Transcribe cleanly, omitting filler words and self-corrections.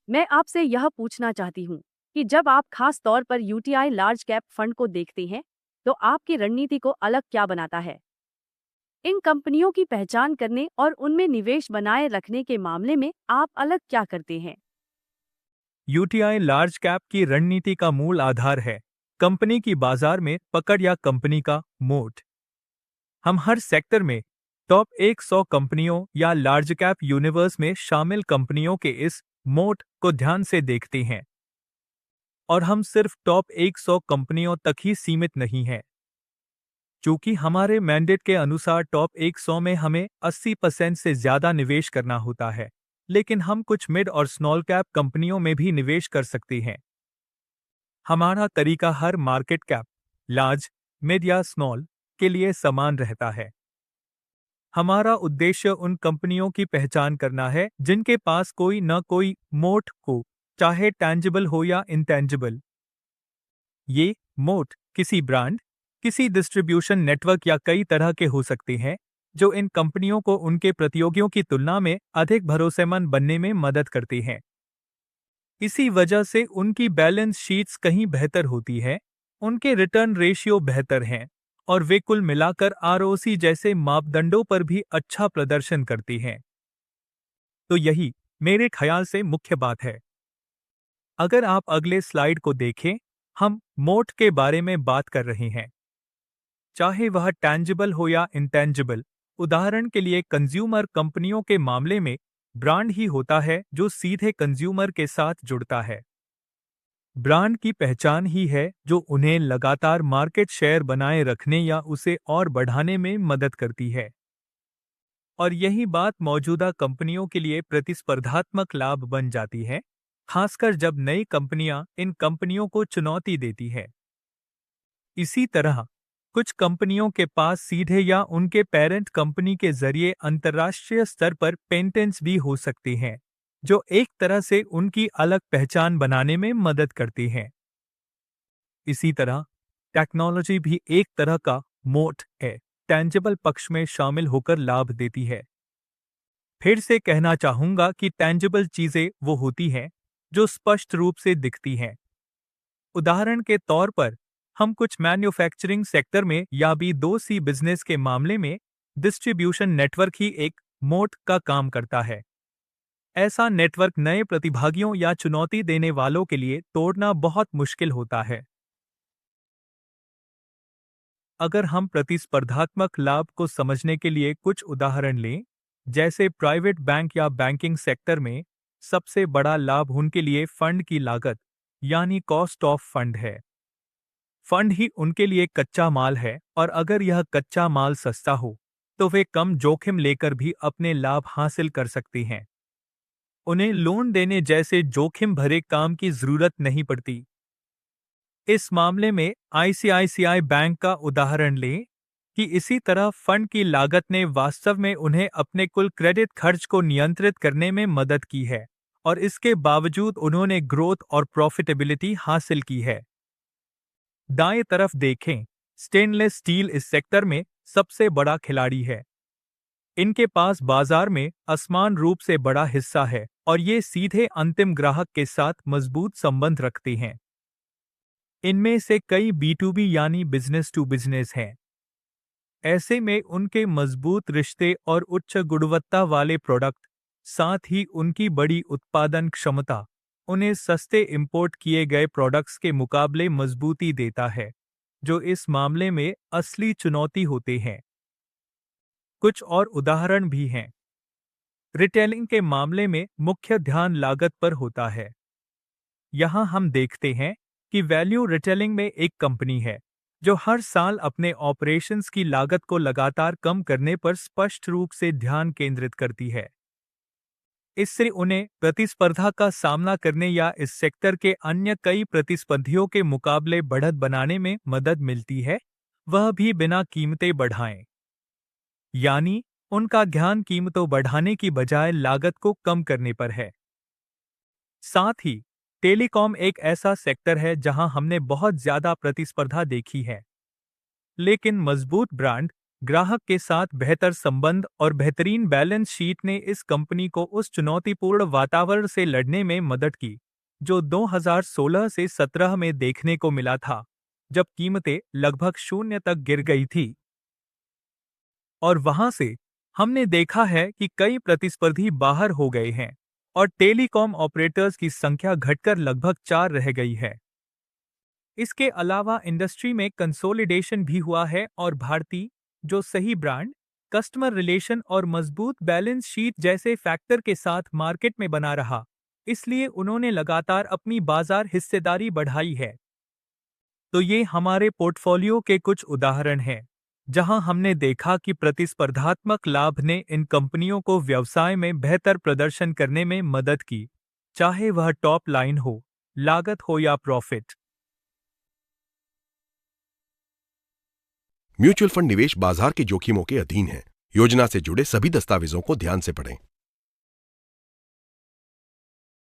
मैं आपसे यह पूछना चाहती हूँ कि जब आप खास तौर पर यूटीआई लार्ज कैप फंड को देखते हैं, तो आपकी रणनीति को अलग क्या बनाता है? इन कंपनियों की पहचान करने और उनमें निवेश बनाए रखने के मामले में आप अलग क्या करते हैं? यूटीआई लार्ज कैप की रणनीति का मूल आधार है कंपनी की बाजार में पकड़ या कंपनी का मोट। हम हर सेक्टर में टॉप 100 कंपनियों या लार्ज कैप यूनिवर्स में शामिल कंपनियों के इस मोट को ध्यान से देखते हैं और हम सिर्फ टॉप 100 कंपनियों तक ही सीमित नहीं हैं। चूंकि हमारे मैंडेट के अनुसार टॉप 100 में हमें 80% से ज्यादा निवेश करना होता है, लेकिन हम कुछ मिड और स्मॉल कैप कंपनियों में भी निवेश कर सकते हैं। हमारा तरीका हर मार्केट कैप, लार्ज, मिड या स्मॉल के लिए समान रहता है। हमारा उद्देश्य उन कंपनियों की पहचान करना है जिनके पास कोई न कोई मोट को, चाहे टैंजिबल हो या इंटैंजिबल। ये मोट किसी ब्रांड, किसी डिस्ट्रीब्यूशन नेटवर्क या कई तरह के हो सकते हैं, जो इन कंपनियों को उनके प्रतियोगियों की तुलना में अधिक भरोसेमंद बनने में मदद करते हैं। इसी वजह से उनकी बैलेंस शीट्स कहीं बेहतर होती है, उनके रिटर्न रेशियो बेहतर हैं और वे कुल मिलाकर आरओसी जैसे मापदंडों पर भी अच्छा प्रदर्शन करती हैं। तो यही मेरे ख्याल से मुख्य बात है। अगर आप अगले स्लाइड को देखें, हम मोट के बारे में बात कर रहे हैं, चाहे वह टैंजिबल हो या इंटैंजिबल। उदाहरण के लिए कंज्यूमर कंपनियों के मामले में ब्रांड ही होता है जो सीधे कंज्यूमर के साथ जुड़ता है। ब्रांड की पहचान ही है जो उन्हें लगातार मार्केट शेयर बनाए रखने या उसे और बढ़ाने में मदद करती है। और यही बात मौजूदा कंपनियों के लिए प्रतिस्पर्धात्मक लाभ बन जाती है, खासकर जब नई कंपनियां इन कंपनियों को चुनौती देती है। इसी तरह कुछ कंपनियों के पास सीधे या उनके पेरेंट कंपनी के जरिए अंतर्राष्ट्रीय स्तर पर पेटेंट्स भी हो सकते हैं, जो एक तरह से उनकी अलग पहचान बनाने में मदद करती हैं। इसी तरह टेक्नोलॉजी भी एक तरह का मोट है, टेंजिबल पक्ष में शामिल होकर लाभ देती है। फिर से कहना चाहूंगा कि टेंजिबल चीजें वो होती हैं जो स्पष्ट रूप से दिखती हैं। उदाहरण के तौर पर हम कुछ मैन्युफैक्चरिंग सेक्टर में या भी दो सी बिजनेस के मामले में डिस्ट्रीब्यूशन नेटवर्क ही एक मोट का काम करता है। ऐसा नेटवर्क नए प्रतिभागियों या चुनौती देने वालों के लिए तोड़ना बहुत मुश्किल होता है। अगर हम प्रतिस्पर्धात्मक लाभ को समझने के लिए कुछ उदाहरण लें, जैसे प्राइवेट बैंक या बैंकिंग सेक्टर में सबसे बड़ा लाभ उनके लिए फंड की लागत यानी कॉस्ट ऑफ फंड है। फंड ही उनके लिए कच्चा माल है और अगर यह कच्चा माल सस्ता हो तो वे कम जोखिम लेकर भी अपने लाभ हासिल कर सकते हैं। उन्हें लोन देने जैसे जोखिम भरे काम की जरूरत नहीं पड़ती। इस मामले में आईसीआईसीआई बैंक का उदाहरण लें कि इसी तरह फंड की लागत ने वास्तव में उन्हें अपने कुल क्रेडिट खर्च को नियंत्रित करने में मदद की है और इसके बावजूद उन्होंने ग्रोथ और प्रॉफिटेबिलिटी हासिल की है। दाएं तरफ देखें, स्टेनलेस स्टील इस सेक्टर में सबसे बड़ा खिलाड़ी है। इनके पास बाजार में असमान रूप से बड़ा हिस्सा है और ये सीधे अंतिम ग्राहक के साथ मजबूत संबंध रखते हैं। इनमें से कई B2B यानी बिजनेस टू बिजनेस हैं। ऐसे में उनके मजबूत रिश्ते और उच्च गुणवत्ता वाले प्रोडक्ट, साथ ही उनकी बड़ी उत्पादन क्षमता, उन्हें सस्ते इंपोर्ट किए गए प्रोडक्ट्स के मुकाबले मजबूती देता है, जो इस मामले में असली चुनौती होते हैं। कुछ और उदाहरण भी हैं। रिटेलिंग के मामले में मुख्य ध्यान लागत पर होता है। यहाँ हम देखते हैं कि वैल्यू रिटेलिंग में एक कंपनी है जो हर साल अपने ऑपरेशंस की लागत को लगातार कम करने पर स्पष्ट रूप से ध्यान केंद्रित करती है। इससे उन्हें प्रतिस्पर्धा का सामना करने या इस सेक्टर के अन्य कई प्रतिस्पर्धियों के मुकाबले बढ़त बनाने में मदद मिलती है, वह भी बिना कीमतें बढ़ाएं। यानी उनका ध्यान कीमतों बढ़ाने की बजाय लागत को कम करने पर है। साथ ही टेलीकॉम एक ऐसा सेक्टर है जहां हमने बहुत ज्यादा प्रतिस्पर्धा देखी है, लेकिन मजबूत ब्रांड, ग्राहक के साथ बेहतर संबंध और बेहतरीन बैलेंस शीट ने इस कंपनी को उस चुनौतीपूर्ण वातावरण से लड़ने में मदद की जो 2016 से 17 में देखने को मिला था, जब कीमतें लगभग शून्य तक गिर गई थी। और वहां से हमने देखा है कि कई प्रतिस्पर्धी बाहर हो गए हैं और टेलीकॉम ऑपरेटर्स की संख्या घटकर लगभग 4 रह गई है। इसके अलावा इंडस्ट्री में कंसोलिडेशन भी हुआ है और भारती, जो सही ब्रांड, कस्टमर रिलेशन और मजबूत बैलेंस शीट जैसे फैक्टर के साथ मार्केट में बना रहा, इसलिए उन्होंने लगातार अपनी बाजार हिस्सेदारी बढ़ाई है। तो ये हमारे पोर्टफोलियो के कुछ उदाहरण हैं जहां हमने देखा कि प्रतिस्पर्धात्मक लाभ ने इन कंपनियों को व्यवसाय में बेहतर प्रदर्शन करने में मदद की, चाहे वह टॉप लाइन हो, लागत हो या प्रॉफिट। म्यूचुअल फंड निवेश बाजार के जोखिमों के अधीन है। योजना से जुड़े सभी दस्तावेजों को ध्यान से पढ़ें।